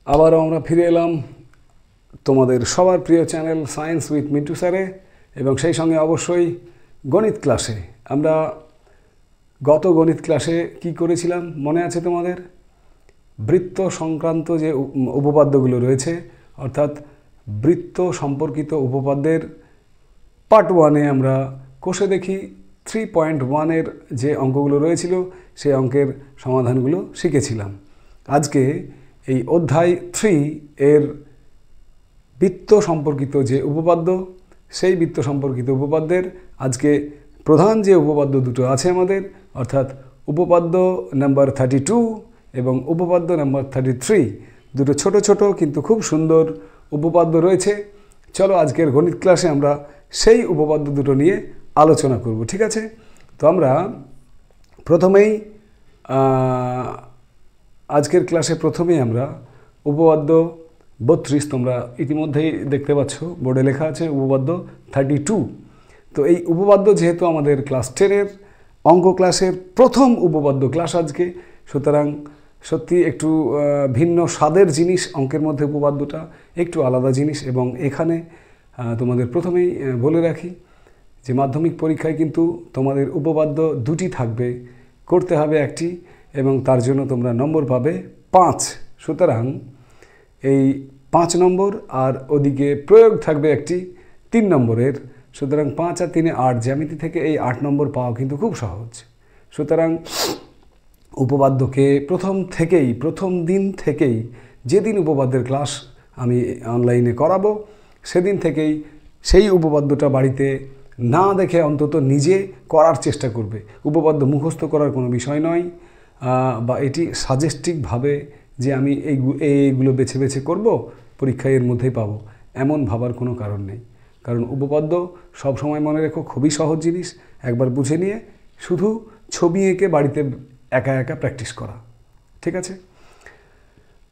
আবারও আমরা ফিরে এলাম তোমাদের সবার প্রিয় চ্যানেল সায়েন্স উইথ মিন্টু স্যারে, এবং সেই সঙ্গে অবশ্যই গণিত ক্লাসে। আমরা গত গণিত ক্লাসে কি করেছিলাম মনে আছে তোমাদের? বৃত্ত সংক্রান্ত যে উপপাদ্যগুলো রয়েছে, অর্থাৎ বৃত্ত সম্পর্কিত উপপাদ্যের পার্ট 1-এ আমরা কোষে দেখি 3.1-এর যে অঙ্কগুলো রয়েছিল সেই অঙ্কের সমাধানগুলো শিখেছিলাম। আজকে এই অধ্যায় 3-এর বৃত্ত সম্পর্কিত যে উপপাদ্য, সেই বৃত্ত সম্পর্কিত উপপাদ্যের আজকে প্রধান যে উপপাদ্য দুটো আছে আমাদের, অর্থাৎ উপপাদ্য নাম্বার 32 এবং উপপাদ্য নাম্বার 33, দুটো ছোট ছোট কিন্তু খুব সুন্দর উপপাদ্য রয়েছে। চলো আজকের গণিত ক্লাসে আমরা সেই উপপাদ্য দুটো নিয়ে আলোচনা করব, ঠিক আছে? তো আমরা প্রথমেই আজকের ক্লাসে আমরা উপপাদ্য 32, তোমরা ইতিমধ্যেই দেখতে পাচ্ছ বোর্ডে লেখা আছে উপপাদ্য 32। তো এই উপপাদ্য যেহেতু আমাদের ক্লাস 10-এর অঙ্ক ক্লাসের প্রথম উপপাদ্য ক্লাস আজকে, সুতরাং সত্যি একটু ভিন্ন স্বাদের জিনিস। অঙ্কের মধ্যে উপপাদ্যটা একটু আলাদা জিনিস। এবং এখানে তোমাদের প্রথমেই বলে রাখি যে মাধ্যমিক পরীক্ষায় কিন্তু তোমাদের উপপাদ্য দুটি থাকবে, করতে হবে একটি, এবং তার জন্য তোমরা নম্বর পাবে 5। সুতরাং এই 5 নম্বর, আর ওদিকে প্রয়োগ থাকবে একটি 3 নম্বরের। সুতরাং 5 আর 3 8, জ্যামিতি থেকে এই 8 নম্বর পাওয়া কিন্তু খুব সহজ। সুতরাং উপপাদ্যকে প্রথম দিন থেকেই যেদিন উপপাদ্যের ক্লাস আমি অনলাইনে করাবো, সেদিন থেকেই সেই উপপাদ্যটা বাড়িতে না দেখে অন্তত নিজে করার চেষ্টা করবে। উপপাদ্য মুখস্থ করার কোনো বিষয় নয়, বা এটি সাজেস্টিভভাবে যে আমি এইগুলো বেছে বেছে করব, পরীক্ষায় এর মধ্যেই পাবো, এমন ভাবার কোনো কারণ নেই। কারণ উপপাদ্য সবসময় মনে রেখো খুবই সহজ জিনিস। একবার বুঝে নিয়ে শুধু ছবি এঁকে বাড়িতে একা একা প্র্যাকটিস করা, ঠিক আছে?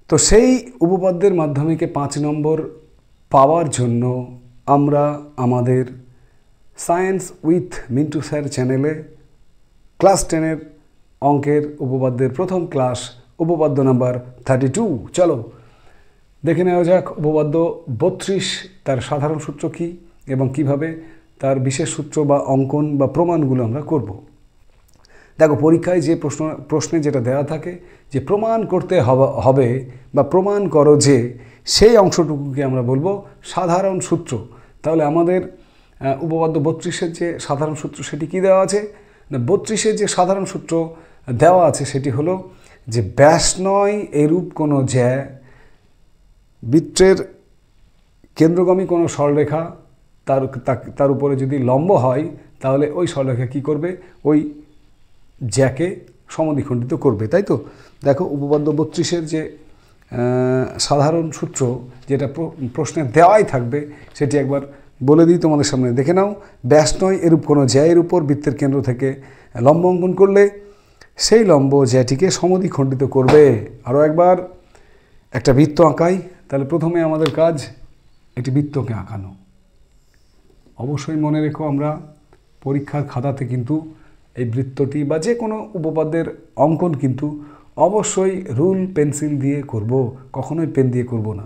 তো সেই উপপাদ্যের মাধ্যমিকে 5 নম্বর পাওয়ার জন্য আমরা আমাদের সায়েন্স উইথ মিন্টু স্যার চ্যানেলে ক্লাস 10-এর অঙ্কের উপপাদ্যের প্রথম ক্লাস উপপাদ্য নাম্বার 32। চলো দেখে নেওয়া যাক উপপাদ্য 32, তার সাধারণ সূত্র কী এবং কিভাবে তার বিশেষ সূত্র বা অঙ্কন বা প্রমাণগুলো আমরা করব। দেখো, পরীক্ষায় যে প্রশ্নে যেটা দেওয়া থাকে যে প্রমাণ করতে হবে বা প্রমাণ করো যে, সেই অংশটুকুকে আমরা বলবো সাধারণ সূত্র। তাহলে আমাদের উপপাদ্য 32-এর যে সাধারণ সূত্র সেটি কি দেওয়া আছে না, 32-এর যে সাধারণ সূত্র দেওয়া আছে সেটি হলো যে ব্যাস নয় এরূপ কোনো জ্যা বৃত্তের কেন্দ্রগামী কোনো সরলরেখা তার উপরে যদি লম্ব হয়, তাহলে ওই সরলরেখা কী করবে? ওই জ্যাকে সমদ্বিখণ্ডিত করবে, তাই তো? দেখো, উপপাদ্য 32-এর যে সাধারণ সূত্র যেটা প্রশ্নে দেওয়াই থাকবে সেটি একবার বলে দিই তোমাদের সামনে, দেখে নাও। ব্যাস নয় এরূপ কোনো জ্যায়ের উপর বৃত্তের কেন্দ্র থেকে লম্ব অঙ্কন করলে সেই লম্ব জ্যাটিকে সমদ্বিখণ্ডিত করবে। আরও একবার একটা বৃত্ত আঁকাই। তাহলে প্রথমে আমাদের কাজ একটি বৃত্তকে আঁকানো। অবশ্যই মনে রেখো, আমরা পরীক্ষার খাতাতে কিন্তু এই বৃত্তটি বা যে কোনো উপপাদ্যের অঙ্কন কিন্তু অবশ্যই রুল পেন্সিল দিয়ে করব, কখনোই পেন দিয়ে করব না।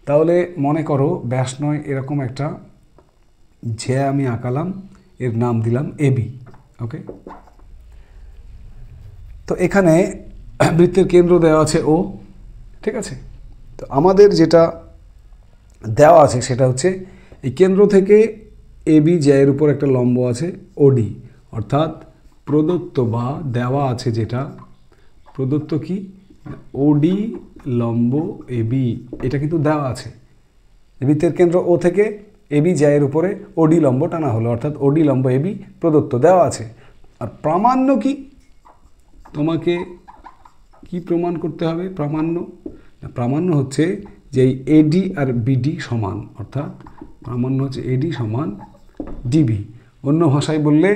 তাহলে মনে করো ব্যাস নয় এরকম একটা জ্যা আমি আঁকালাম, এর নাম দিলাম এবি। ওকে, তো এখানে বৃত্তের কেন্দ্র দেওয়া আছে ও, ঠিক আছে? তো আমাদের যেটা দেওয়া আছে সেটা হচ্ছে এই কেন্দ্র থেকে এবি জ্যায়ের উপর একটা লম্ব আছে ওডি, অর্থাৎ প্রদত্ত বা দেওয়া আছে যেটা প্রদত্ত কি ওডি লম্ব এবি, এটা কিন্তু দেওয়া আছে। বৃত্তের কেন্দ্র ও থেকে এবি জ্যায়ের উপরে ওডি লম্ব টানা হলো, অর্থাৎ ওডি লম্ব এবি প্রদত্ত দেওয়া আছে। আর প্রামাণ্য কি? তোমাকে কি প্রমাণ করতে হবে? প্রামাণ্য হচ্ছে যে এই এডি আর বিডি সমান, অর্থাৎ প্রামাণ্য হচ্ছে এডি সমান ডিবি। অন্য ভাষায় বললে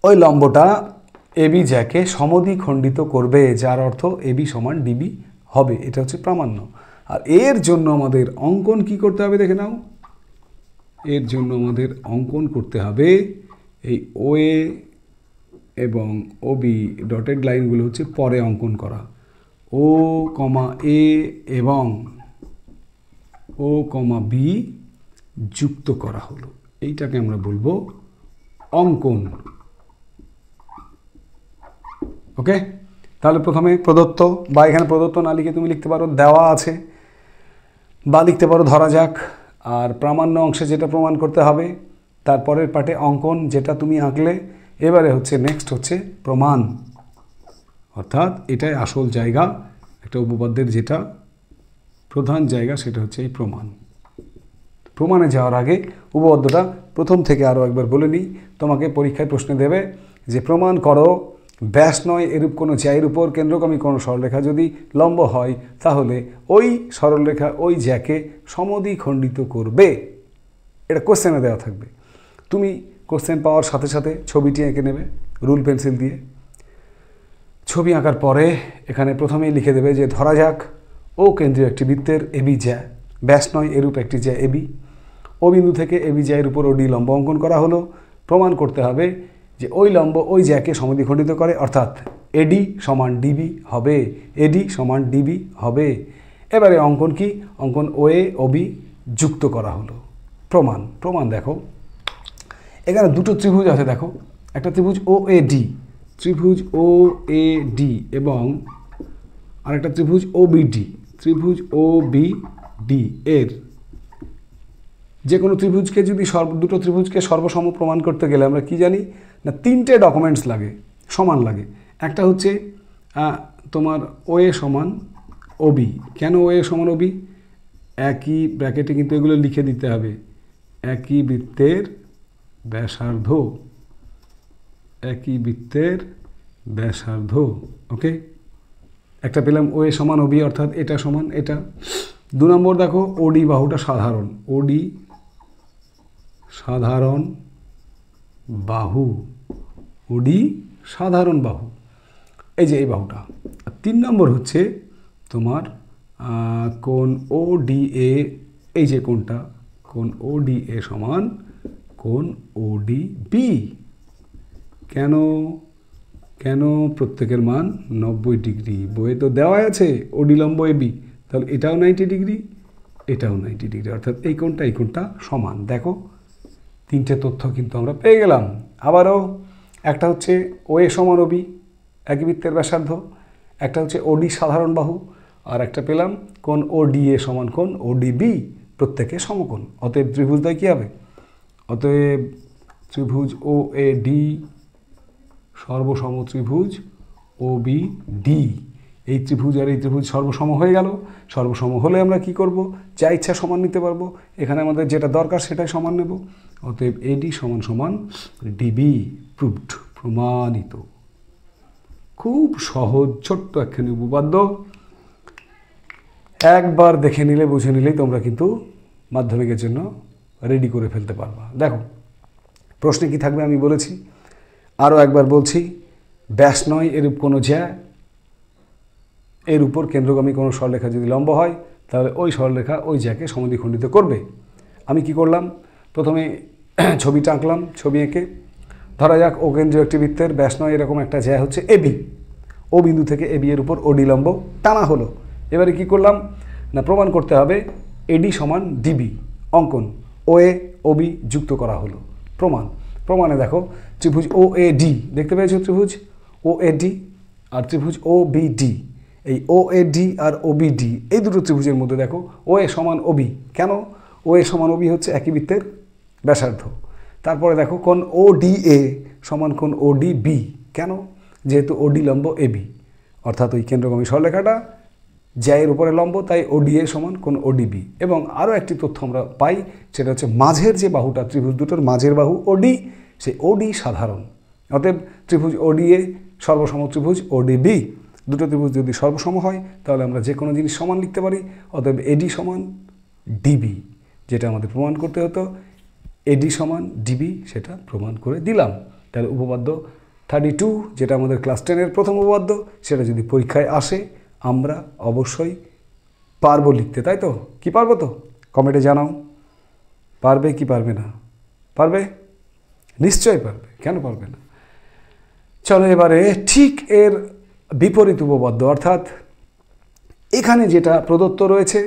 ওই লম্বটা এবি জ্যাকে সমদ্বিখণ্ডিত করবে, যার অর্থ এবি সমান ডিবি হবে। এটা হচ্ছে প্রামাণ্য। আর এর জন্য আমাদের অঙ্কন কি করতে হবে দেখে নাও। এর জন্য আমাদের অঙ্কন করতে হবে এই ওএ এবং ওবি ডটেড লাইনগুলো হচ্ছে পরে অঙ্কন করা। ও কমা এ এবং ও কমা বি যুক্ত করা হলো, এইটাকে আমরা বলবো অঙ্কন। ওকে, তাহলে প্রথমে প্রদত্ত, বা এখানে প্রদত্ত না লিখে তুমি লিখতে পারো দেওয়া আছে, বা লিখতে পারো ধরা যাক। আর প্রামাণ্য অংশে যেটা প্রমাণ করতে হবে, তারপরের পার্টে অঙ্কন যেটা তুমি আঁকলে, এবারে হচ্ছে নেক্সট হচ্ছে প্রমাণ, অর্থাৎ এটাই আসল জায়গা একটা উপপাদ্যের, যেটা প্রধান জায়গা সেটা হচ্ছে এই প্রমাণ। প্রমাণে যাওয়ার আগে উপপাদ্যটা প্রথম থেকে আরও একবার বলে নিই। তোমাকে পরীক্ষায় প্রশ্নে দেবে যে প্রমাণ করো ব্যাস নয় এরূপ কোনো জ্যায়ের উপর কেন্দ্রগামী কোনো সরলরেখা যদি লম্ব হয়, তাহলে ওই সরলরেখা ওই জ্যাকে সমদ্বিখণ্ডিত করবে। এটা কোশ্চেনে দেওয়া থাকবে। তুমি কোশ্চেন পাওয়ার সাথে সাথে ছবিটি এঁকে নেবে রুল পেন্সিল দিয়ে। ছবি আঁকার পরে এখানে প্রথমেই লিখে দেবে যে ধরা যাক ও কেন্দ্রীয় একটি বৃত্তের এবি জ্যা, ব্যাস নয় এরূপ একটি জ্যা এবি, ও বিন্দু থেকে এবি জ্যায়ের উপর ওডি লম্ব অঙ্কন করা হলো। প্রমাণ করতে হবে যে ওই লম্ব ওই জ্যাকে সমদ্বিখণ্ডিত করে, অর্থাৎ এডি সমান ডিবি হবে, এডি সমান ডিবি হবে। এবারে অঙ্কন কি? অঙ্কন ও এ ও বি যুক্ত করা হলো। প্রমাণ, প্রমাণ দেখো এখানে দুটো ত্রিভুজ আছে, দেখো একটা ত্রিভুজ ও এ ডি, ত্রিভুজ ও এ ডি এবং আরেকটা ত্রিভুজ ও বি ডি, ত্রিভুজ ও বি ডি এর যে কোনো ত্রিভুজকে যদি দুটো ত্রিভুজকে সর্বসম প্রমাণ করতে গেলে আমরা কি জানি না, তিনটে ডকুমেন্টস লাগে, সমান লাগে। একটা হচ্ছে তোমার ও এ সমান ও বি। কেন ও এ সমান ও বি? একই ব্র্যাকেটে কিন্তু এগুলো লিখে দিতে হবে, একই বৃত্তের ব্যাসার্ধ, একই বৃত্তের ব্যাসার্ধ। ওকে, একটা পেলাম ও এ সমান ও বি, অর্থাৎ এটা সমান এটা। দু নম্বর দেখো ওডি বাহুটা সাধারণ, ওডি সাধারণ বাহু, ওডি সাধারণ বাহু, এই যে এই বাহুটা। আর 3 নম্বর হচ্ছে তোমার কোণ ও ডি এ, এই যে কোণটা, কোণ ও ডি এ সমান কোণ ও ডি বি। কেন? কেন? প্রত্যেকের মান 90 ডিগ্রি। বইয়ে তো দেওয়া আছে ওডি লম্ব এ বি, তাহলে এটাও 90 ডিগ্রি, এটাও 90 ডিগ্রি, অর্থাৎ এই কোণটা সমান। দেখো তিনটে তথ্য কিন্তু আমরা পেয়ে গেলাম। আবারও একটা হচ্ছে ও এ সমান ও বি, একই বৃত্তের ব্যাসার্ধ, একটা হচ্ছে ওডি সাধারণ বাহু, আর একটা পেলাম কোণ ও ডি এ সমান কোণ ও ডি বি, প্রত্যেকে সমকোণ। অতএব ত্রিভুজটাই কী হবে? অতএব ত্রিভুজ ও এ ডি সর্বসম ত্রিভুজ ও বি ডি। এই ত্রিভুজ আর এই ত্রিভুজ সর্বসম হয়ে গেল। সর্বসম হলে আমরা কি করব? যা ইচ্ছা সমান নিতে পারবো। এখানে আমাদের যেটা দরকার সেটাই সমান নেব। অতএব এডি সমান সমান ডিবি, প্রুভড, প্রমাণিত। খুব সহজ ছোট্ট একখানি উপপাদ্য, একবার দেখে নিলে বুঝে নিলেই তোমরা কিন্তু মাধ্যমিকের জন্য রেডি করে ফেলতে পারবা। দেখো প্রশ্নে কি থাকবে আমি বলেছি, আরও একবার বলছি। ব্যাস নয় এরূপ কোনো জ্যা এর উপর কেন্দ্রগামী কোনো সরলরেখা যদি লম্ব হয়, তাহলে ওই সরলরেখা ওই জ্যাকে সমদ্বিখণ্ডিত করবে। আমি কি করলাম? প্রথমে ছবিটা আঁকলাম, ছবি এঁকে ধরা যাক ও কেন্দ্রীয় একটি বৃত্তের ব্যাস নয় এরকম একটা জ্যা হচ্ছে এবি, ও বিন্দু থেকে এবি এর উপর ওডি লম্ব টানা হলো। এবারে কি করলাম না, প্রমাণ করতে হবে এডি সমান ডিবি, অঙ্কন ও এ ও বি যুক্ত করা হলো। প্রমাণ, প্রমাণে দেখো ত্রিভুজ ও এ ডি দেখতে পেয়েছো, ত্রিভুজ ও এ ডি আর ত্রিভুজ ও বি ডি। এই ও এ ডি আর ও বি ডি এই দুটো ত্রিভুজের মধ্যে দেখো ও এ সমান ও বি। কেন? ও এ সমান ও বি হচ্ছে একই বৃত্তের ব্যাসার্ধ। তারপরে দেখো কোণ ও ডি এ সমান কোণ ও ডি বি। কেন? যেহেতু ওডি লম্ব এ বি, অর্থাৎ ওই কেন্দ্রগামী সরলরেখাটা জ্যায়ের উপরে লম্ব, তাই ওডি এ সমান কোণ ওডিবি। এবং আরও একটি তথ্য আমরা পাই, সেটা হচ্ছে মাঝের যে বাহুটা, ত্রিভুজ দুটোর মাঝের বাহু ওডি, সেই ওডি সাধারণ। অতএব ত্রিভুজ ওডি এ সর্বসম ত্রিভুজ ওডিবি। দুটো ত্রিভুজ যদি সর্বসম হয় তাহলে আমরা যে কোনো জিনিস সমান লিখতে পারি। অতএব এডি সমান ডিবি, যেটা আমাদের প্রমাণ করতে হতো, এডি সমান ডিবি, সেটা প্রমাণ করে দিলাম। তাহলে উপপাদ্য 32, যেটা আমাদের ক্লাস 10-এর প্রথম উপপাদ্য, সেটা যদি পরীক্ষায় আসে আমরা অবশ্যই পারবো লিখতে, তাই তো? কি পারবো? তো কমেন্টে জানাও, পারবে কি পারবে না? পারবে, নিশ্চয়ই পারবে, কেন পারবে না? চলো এবারে ঠিক এর বিপরীত উপপাদ্য, অর্থাৎ এখানে যেটা প্রদত্ত রয়েছে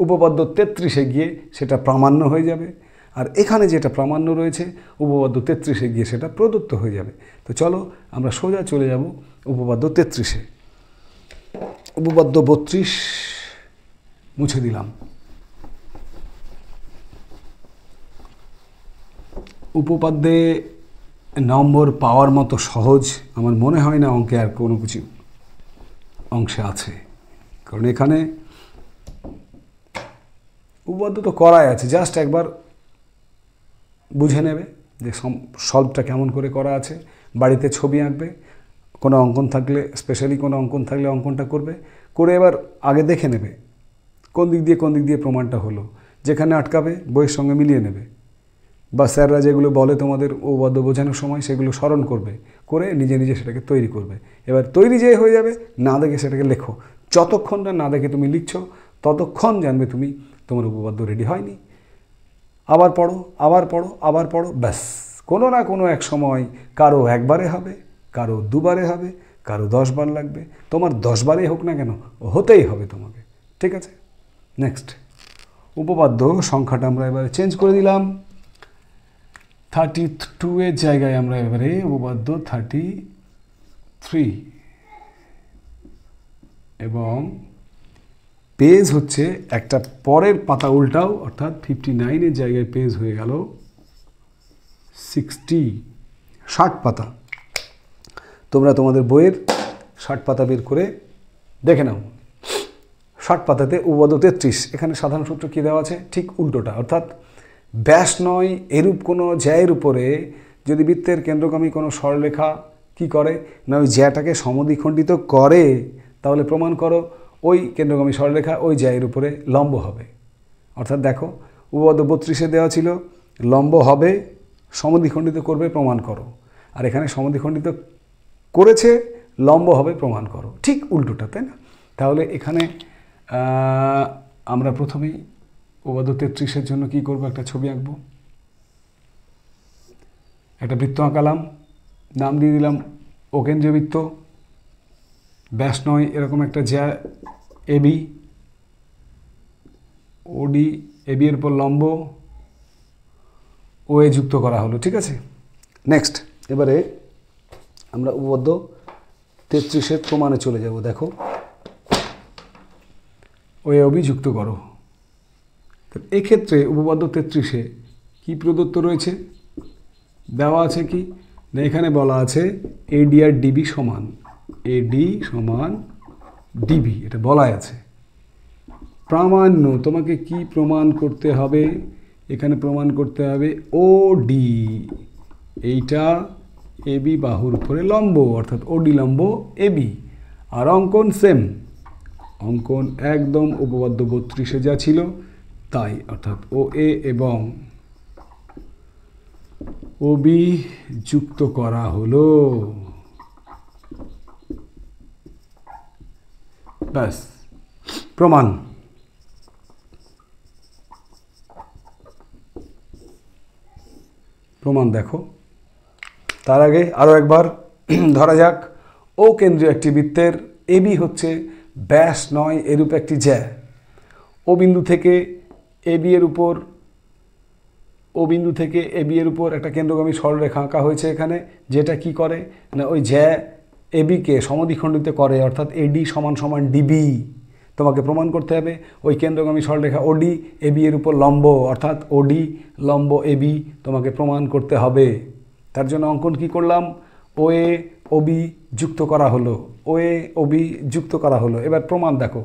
উপপাদ্য 33-এ গিয়ে সেটা প্রামাণ্য হয়ে যাবে, আর এখানে যেটা প্রামাণ্য রয়েছে উপপাদ্য 33-এ গিয়ে সেটা প্রদত্ত হয়ে যাবে। তো চলো আমরা সোজা চলে যাব উপপাদ্য 33-এ। উপপাদ্য 32 মুছে দিলাম। উপপাদ্যে নম্বর পাওয়ার মতো সহজ আমার মনে হয় না অঙ্কে আর কোনো কিছু অংশে আছে, কারণ এখানে উপপাদ্য তো করাই আছে, জাস্ট একবার বুঝে নেবে যে সলভটা কেমন করে করা আছে, বাড়িতে ছবি আঁকবে, কোনো অঙ্কন থাকলে স্পেশালি কোনো অঙ্কন থাকলে অঙ্কনটা করবে, করে এবার আগে দেখে নেবে কোন দিক দিয়ে প্রমাণটা হলো, যেখানে আটকাবে বইয়ের সঙ্গে মিলিয়ে নেবে, বা স্যাররা যেগুলো বলে তোমাদের উপপাদ্য বোঝানোর সময় সেগুলো স্মরণ করবে, করে নিজে নিজে সেটাকে তৈরি করবে। এবার তৈরি যে হয়ে যাবে, না দেখে সেটাকে লেখো। যতক্ষণ না দেখে তুমি লিখছো ততক্ষণ জানবে তুমি তোমার উপপাদ্য রেডি হয়নি। আবার পড়ো, আবার পড়ো, আবার পড়ো, ব্যাস কোনো না কোনো এক সময় কারো একবারে হবে, কারো দুবারে হবে, কারো 10 বার লাগবে, তোমার 10 বারেই হোক না কেন হতেই হবে তোমাকে। ঠিক আছে, নেক্সট উপপাদ্য সংখ্যাটা আমরা এবারে চেঞ্জ করে দিলাম। 32-এর জায়গায় আমরা এবারে উপপাদ্য 33 এবং পেজ হচ্ছে একটা পরের পাতা উল্টাও, অর্থাৎ 59-এর জায়গায় পেজ হয়ে গেল 60 পাতা। তোমরা তোমাদের বইয়ের 60 পাতা বের করে দেখে নাও। 60 পাতাতে উপপাদ্য 33, এখানে সাধারণ সূত্র কী দেওয়া আছে, ঠিক উল্টোটা, অর্থাৎ ব্যাস নয় এরূপ কোনো জ্যায়ের উপরে যদি বৃত্তের কেন্দ্রগামী কোনো সরলরেখা কি করে না ওই জ্যাটাকে সমদ্বিখণ্ডিত করে, তাহলে প্রমাণ করো ওই কেন্দ্রগামী সরলরেখা ওই জ্যায়ের উপরে লম্ব হবে। অর্থাৎ দেখো উপপাদ্য 32-এ দেওয়া ছিল লম্ব হবে, সমদ্বিখণ্ডিত করবে, প্রমাণ করো, আর এখানে সমদ্বিখণ্ডিত করেছে, লম্ব হবে, প্রমাণ করো। ঠিক উল্টোটা, তাই না? তাহলে এখানে আমরা প্রথমেই উপপাদ্য 33-এর জন্য কি করব, একটা ছবি আঁকবো, একটা বৃত্ত আঁকালাম, নাম দিয়ে দিলাম অকেন্দ্রীয় বৃত্ত, ব্যাস নয় এরকম একটা জ্যা এবি, ওডি, এবি এর উপর লম্ব, ও এ যুক্ত করা হলো। ঠিক আছে, নেক্সট এবারে আমরা উপপাদ্য 33-এর প্রমাণে চলে যাব। দেখো ও এ ওবি যুক্ত করো। এক্ষেত্রে উপপাদ্য 33-এ কি প্রদত্ত রয়েছে, দেওয়া আছে কি না, এখানে বলা আছে এডি আর ডিবি সমান, এডি সমান ডিবি, এটা বলাই আছে। প্রামাণ্য তোমাকে কি প্রমাণ করতে হবে, এখানে প্রমাণ করতে হবে ও ডি এইটা এবি বাহুর উপরে লম্ব, অর্থাৎ ওডি লম্ব এবি, আর অঙ্কন সেম, অঙ্কন একদম উপপাদ্য 32-এ যা ছিল তাই, অর্থাৎ ও এ এবং ও বি যুক্ত করা হলো, ব্যাস প্রমাণ। প্রমাণ দেখো, তার আগে আরও একবার ধরা যাক ও কেন্দ্রীয় একটি বৃত্তের এবি হচ্ছে ব্যাস নয় এরূপ একটি জ্যা, ও বিন্দু থেকে এবি এর উপর, ও বিন্দু থেকে এবি এর উপর একটা কেন্দ্রগামী সরলরেখা আঁকা হয়েছে এখানে, যেটা কি করে না ওই জ্যা এবিকে সমদ্বিখণ্ডিত করে, অর্থাৎ এডি সমান সমান ডিবি। তোমাকে প্রমাণ করতে হবে ওই কেন্দ্রগামী সরলরেখা ওডি এবি এর উপর লম্ব, অর্থাৎ ওডি লম্ব এবি তোমাকে প্রমাণ করতে হবে। তার জন্য অঙ্কন কি করলাম, ও এ ওবি যুক্ত করা হলো, ও এ ওবি যুক্ত করা হলো। এবার প্রমাণ দেখো,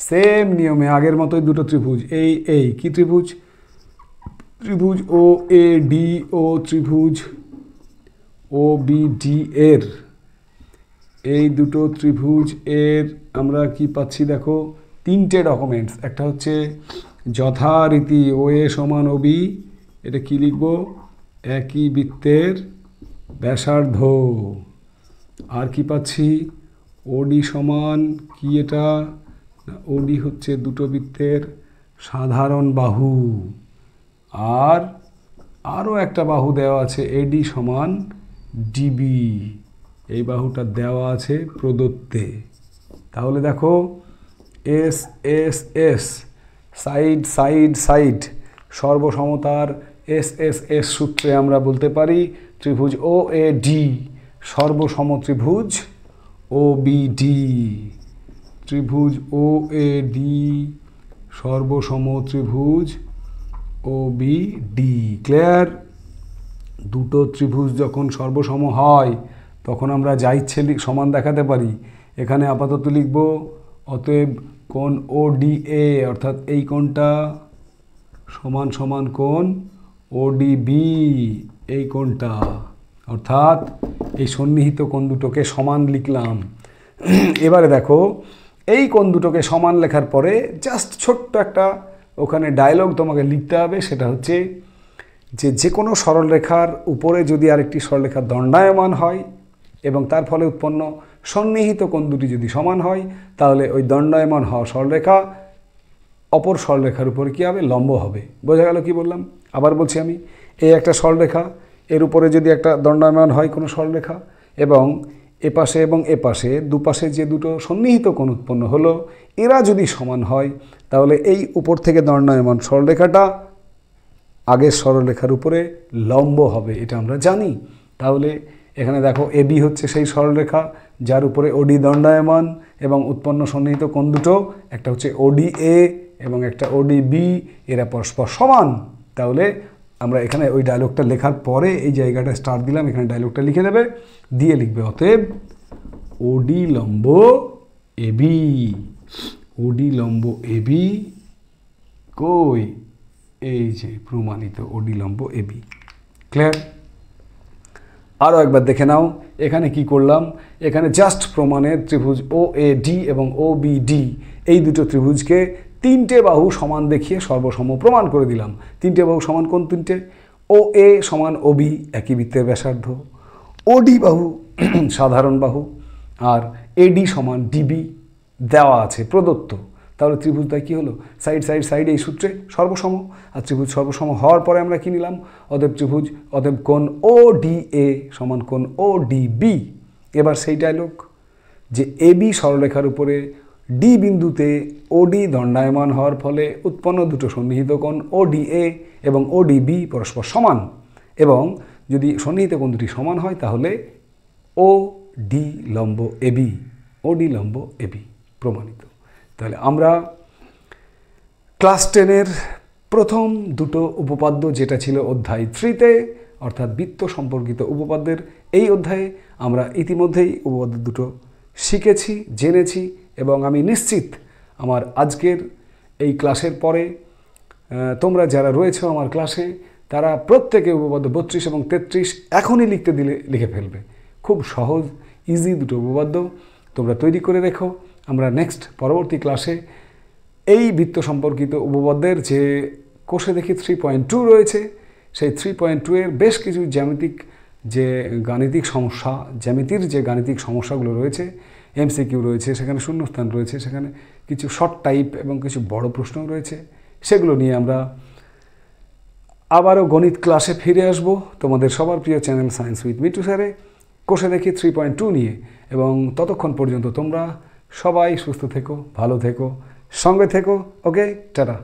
সেম নিয়মে আগের মতোই দুটো ত্রিভুজ, এই কি ত্রিভুজ, ত্রিভুজ ও এ ডি ও ত্রিভুজ ও বি ডি এর, এই দুটো ত্রিভুজ এর আমরা কি পাচ্ছি দেখো, 3টে ডকুমেন্টস। একটা হচ্ছে যথারীতি ও এ সমান ও বি, এটা কি লিখব, একই বৃত্তের ব্যাসার্ধ, আর কি পাচ্ছি ওডি সমান কি, এটা ওডি হচ্ছে দুটো বৃত্তের সাধারণ বাহু, আর আরও একটা বাহু দেওয়া আছে এডি সমান ডিবি, এই বাহুটা দেওয়া আছে প্রদত্তে। তাহলে দেখো S S S, side side side, সর্বসমতার এস এস এস সূত্রে আমরা বলতে পারি ত্রিভুজ ও এ ডি সর্বসম ত্রিভুজ ও বি ডি, ত্রিভুজ ও এ ডি সর্বসম ত্রিভুজ ও বি ডি। ক্লিয়ার? দুটো ত্রিভুজ যখন সর্বসম হয় তখন আমরা যা ইচ্ছে সমান দেখাতে পারি। এখানে আপাতত লিখব অতএব কোণ ও ডি এ অর্থাৎ এই কোণটা সমান সমান কোণ ও ডি বি, এই কোণটা অর্থাৎ এই সন্নিহিত কোণ দুটোকে সমান লিখলাম। এবারে দেখো এই কোণ দুটোকে সমান লেখার পরে জাস্ট ছোট্ট একটা ওখানে ডায়লগ তোমাকে লিখতে হবে, সেটা হচ্ছে যে কোনো সরলরেখার উপরে যদি আরেকটি সরলরেখা দণ্ডায়মান হয় এবং তার ফলে উৎপন্ন সন্নিহিত কোণ দুটি যদি সমান হয় তাহলে ওই দণ্ডায়মান হওয়া সরলরেখা অপর সরলরেখার উপরে কী হবে? লম্ব হবে। বোঝা গেল কি বললাম? আবার বলছি আমি, এই একটা সরলরেখা, এর উপরে যদি একটা দণ্ডায়মান হয় কোনো সরলরেখা এবং এপাশে এবং এপাশে দুপাশে যে দুটো সন্নিহিত কোণ উৎপন্ন হলো এরা যদি সমান হয় তাহলে এই উপর থেকে দণ্ডায়মান সরলরেখাটা আগের সরলরেখার উপরে লম্ব হবে, এটা আমরা জানি। তাহলে এখানে দেখো এবি হচ্ছে সেই সরলরেখা যার উপরে ওডি দণ্ডায়মান এবং উৎপন্ন সন্নিহিত কোণ দুটো, একটা হচ্ছে ওডি এ এবং একটা ওডি বি, এরা পরস্পর সমান। তাহলে আমরা এখানে ওই ডায়লগটা লেখার পরে এই জায়গাটা স্টার্ট দিলাম, এখানে ডায়লগটা লিখে দেবে, দিয়ে লিখবে অতএব ওডি লম্ব এবি, ওডি লম্ব এবি কই? এই যে প্রমাণিত ওডি লম্ব এবি। ক্লিয়ার? আরও একবার দেখে নাও এখানে কি করলাম। এখানে জাস্ট প্রমাণের ত্রিভুজ ও এ ডি এবং ও বি ডি এই দুটো ত্রিভুজকে তিনটে বাহু সমান দেখিয়ে সর্বসম প্রমাণ করে দিলাম। তিনটে বাহু সমান কোন তিনটে? ও এ সমান ও বি একই বৃত্তের ব্যাসার্ধ, ও ডি বাহু সাধারণ বাহু, আর এডি সমান ডিবি দেওয়া আছে প্রদত্ত। তাহলে ত্রিভুজটা কী হলো? সাইড সাইড সাইড এই সূত্রে সর্বসম। আর ত্রিভুজ সর্বসম হওয়ার পরে আমরা কী নিলাম? অতএব কোণ ও ডি এ সমান কোণ ও ডি বি। এবার সেই ডায়লগ যে এ বি সরলরেখার উপরে ডি বিন্দুতে ওডি দণ্ডায়মান হওয়ার ফলে উৎপন্ন দুটো সন্নিহিত কোণ ও ডি এ এবং ও ডি বি পরস্পর সমান, এবং যদি সন্নিহিত কোণ দুটি সমান হয় তাহলে ও ডি লম্ব এবি, ও ডি লম্ব এবি প্রমাণিত। তাহলে আমরা ক্লাস 10-এর প্রথম দুটো উপপাদ্য, যেটা ছিল অধ্যায় 3-তে অর্থাৎ বৃত্ত সম্পর্কিত উপপাদ্যের এই অধ্যায়ে আমরা ইতিমধ্যেই উপপাদ্য দুটো শিখেছি, জেনেছি, এবং আমি নিশ্চিত আমার আজকের এই ক্লাসের পরে তোমরা যারা রয়েছো আমার ক্লাসে তারা প্রত্যেকে উপপাদ্য 32 এবং 33 এখনই লিখতে দিলে লিখে ফেলবে। খুব সহজ ইজি দুটো উপপাদ্য তোমরা তৈরি করে রেখো। আমরা পরবর্তী ক্লাসে এই বৃত্ত সম্পর্কিত উপপাদ্যের যে কোষে দেখি 3.2 রয়েছে, সেই 3.2 এর বেশ কিছু জ্যামিতির যে গাণিতিক সমস্যাগুলো রয়েছে, এমসিকিউ রয়েছে, সেখানে শূন্যস্থান রয়েছে, সেখানে কিছু শর্ট টাইপ এবং কিছু বড় প্রশ্ন রয়েছে, সেগুলো নিয়ে আমরা আবারও গণিত ক্লাসে ফিরে আসব তোমাদের সবার প্রিয় চ্যানেল সায়েন্স উইথ মিটু স্যারে কোষে দেখি 3.2 নিয়ে। এবং ততক্ষণ পর্যন্ত তোমরা সবাই সুস্থ থেকো, ভালো থেকো, সঙ্গে থেকো। ওকে, টাটা।